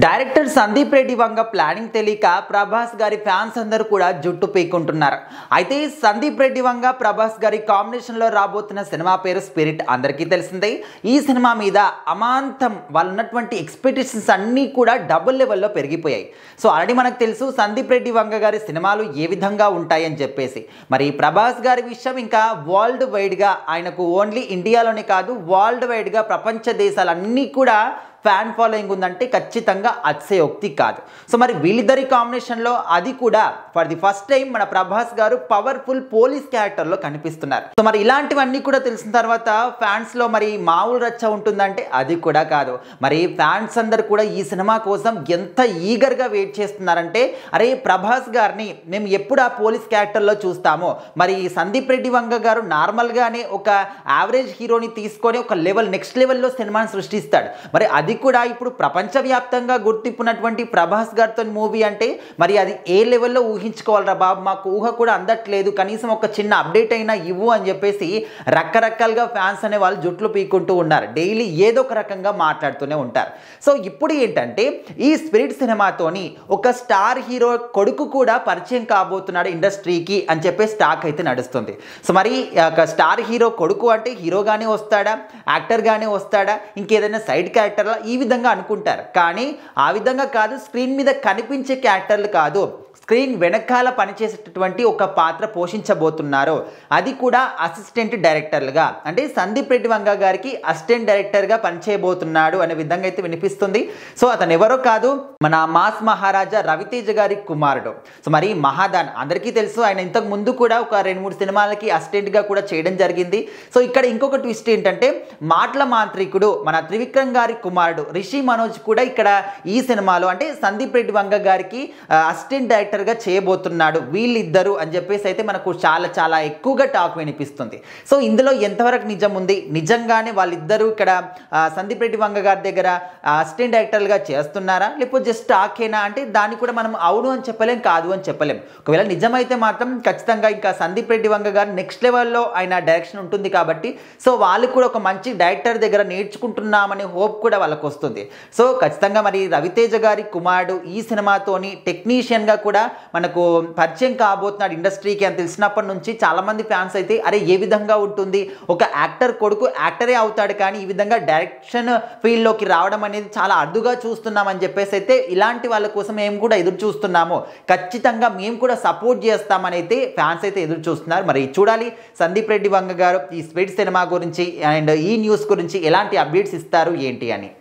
Director Sandeep Reddy Vanga planning తెలియక ప్రభాస్ గారి fans అందరూ కూడా జుట్టు పీక్కుంటున్నారు. అయితే సందీప్ రెడ్డి వంగ ప్రభాస్ గారి కాంబినేషన్లో రాబోతున్న సినిమా పేరు స్పిరిట్ అందరికీ తెలిసిందే. ఈ సినిమా మీద అమాంతం వాళ్ళు ఉన్నటువంటి ఎక్స్పెక్టేషన్స్ అన్నీ కూడా డబుల్ లెవెల్లో పెరిగిపోయాయి. సో ఆల్రెడీ మనకు తెలుసు సందీప్ రెడ్డి వంగ గారి సినిమాలు ఏ విధంగా ఉంటాయని చెప్పేసి. మరి ప్రభాస్ గారి విషయం ఇంకా వరల్డ్ వైడ్గా ఆయనకు ఓన్లీ ఇండియాలోనే కాదు వరల్డ్ వైడ్గా ప్రపంచ దేశాలన్నీ కూడా ఫ్యాన్ ఫాలోయింగ్ ఉందంటే ఖచ్చితంగా అతిశయోక్తి కాదు. సో మరి వీళ్ళిద్దరి కాంబినేషన్లో అది కూడా ఫర్ ది ఫస్ట్ టైం మన ప్రభాస్ గారు పవర్ఫుల్ పోలీస్ క్యారెక్టర్లో కనిపిస్తున్నారు. సో మరి ఇలాంటివన్నీ కూడా తెలిసిన తర్వాత ఫ్యాన్స్లో మరి మామూలు రచ్చ ఉంటుందంటే అది కూడా కాదు. మరి ఫ్యాన్స్ అందరు కూడా ఈ సినిమా కోసం ఎంత ఈగర్గా వెయిట్ చేస్తున్నారంటే అరే ప్రభాస్ గారిని మేము ఎప్పుడు ఆ పోలీస్ క్యారెక్టర్లో చూస్తామో, మరి సందీప్ రెడ్డి వంగ గారు నార్మల్గానే ఒక యావరేజ్ హీరోని తీసుకొని ఒక లెవెల్ నెక్స్ట్ లెవెల్లో సినిమాని సృష్టిస్తాడు. మరి అది కూడా ఇప్పుడు ప్రపంచవ్యాప్తంగా గుర్తింపున్నటువంటి ప్రభాస్ గారితో మూవీ అంటే మరి అది ఏ లెవెల్లో ఊహించుకోవాలరా బాబు, మాకు ఊహ కూడా అందట్లేదు, కనీసం ఒక చిన్న అప్డేట్ అయినా ఇవ్వు అని చెప్పేసి రకరకాలుగా ఫ్యాన్స్ అనే వాళ్ళు జుట్లు పీక్కుంటూ ఉన్నారు. డైలీ ఏదో ఒక రకంగా మాట్లాడుతూనే ఉంటారు. సో ఇప్పుడు ఏంటంటే ఈ స్పిరిట్ సినిమాతోని ఒక స్టార్ హీరో కొడుకు కూడా పరిచయం కాబోతున్నాడు ఇండస్ట్రీకి అని చెప్పేసి టాక్ అయితే నడుస్తుంది. సో మరి ఒక స్టార్ హీరో కొడుకు అంటే హీరోగానే వస్తాడా, యాక్టర్గానే వస్తాడా, ఇంకేదైనా సైడ్ క్యారెక్టర్లా ఈ విధంగా అనుకుంటారు. కానీ ఆ విధంగా కాదు, స్క్రీన్ మీద కనిపించే క్యారెక్టర్లు కాదు, స్క్రీన్ వెనకాల పనిచేసేటటువంటి ఒక పాత్ర పోషించబోతున్నారు. అది కూడా అసిస్టెంట్ డైరెక్టర్లుగా, అంటే సందీప్ రెడ్డి వంగ గారికి అసిస్టెంట్ డైరెక్టర్గా పనిచేయబోతున్నాడు అనే విధంగా అయితే వినిపిస్తుంది. సో అతను ఎవరో కాదు, మన మాస్ మహారాజా రవితేజ గారి కుమారుడు. సో మరి మహాదాన్ అందరికీ తెలుసు, ఆయన ఇంతకు ముందు కూడా ఒక 2-3 సినిమాలకి అసిస్టెంట్గా కూడా చేయడం జరిగింది. సో ఇక్కడ ఇంకొక ట్విస్ట్ ఏంటంటే మాటల మాంత్రికుడు మన త్రివిక్రమ్ గారి కుమారుడు రిషి మనోజ్ కూడా ఇక్కడ ఈ సినిమాలో అంటే సందీప్ రెడ్డి వంగ గారికి అసిస్టెంట్ డైరెక్టర్గా చేయబోతున్నాడు వీళ్ళిద్దరు అని చెప్పేసి అయితే మనకు చాలా ఎక్కువగా టాక్ వినిపిస్తుంది. సో ఇందులో ఎంతవరకు నిజం ఉంది, నిజంగానే వాళ్ళిద్దరూ ఇక్కడ సందీప్ రెడ్డి వంగ గారి దగ్గర అసిస్టెంట్ డైరెక్టర్గా చేస్తున్నారా, లేకపోతే జస్ట్ టాకేనా అంటే దాన్ని కూడా మనం అవును అని చెప్పలేం, కాదు అని చెప్పలేం. ఒకవేళ నిజమైతే మాత్రం ఖచ్చితంగా ఇంకా సందీప్ రెడ్డి వంగ గారు నెక్స్ట్ లెవెల్లో ఆయన డైరెక్షన్ ఉంటుంది కాబట్టి సో వాళ్ళు కూడా ఒక మంచి డైరెక్టర్ దగ్గర నేర్చుకుంటున్నామనే హోప్ కూడా వాళ్ళకు వస్తుంది. సో ఖచ్చితంగా మరి రవితేజ గారి కుమారుడు ఈ సినిమాతోని టెక్నీషియన్గా కూడా మనకు పరిచయం కాబోతున్నాడు ఇండస్ట్రీకి అని తెలిసినప్పటి నుంచి చాలామంది ఫ్యాన్స్ అయితే అరే ఏ విధంగా ఉంటుంది, ఒక యాక్టర్ కొడుకు యాక్టరే అవుతాడు కానీ ఈ విధంగా డైరెక్షన్ ఫీల్డ్లోకి రావడం అనేది చాలా అరుదుగా చూస్తున్నామని చెప్పేసి అయితే ఇలాంటి వాళ్ళ కోసం మేము కూడా ఎదురు చూస్తున్నాము, ఖచ్చితంగా మేము కూడా సపోర్ట్ చేస్తామని అయితే ఫ్యాన్స్ అయితే ఎదురు చూస్తున్నారు. మరి చూడాలి సందీప్ రెడ్డి వంగ గారు ఈ స్పిరిట్ సినిమా గురించి అండ్ ఈ న్యూస్ గురించి ఎలాంటి అప్డేట్స్ ఇస్తారు ఏంటి అని.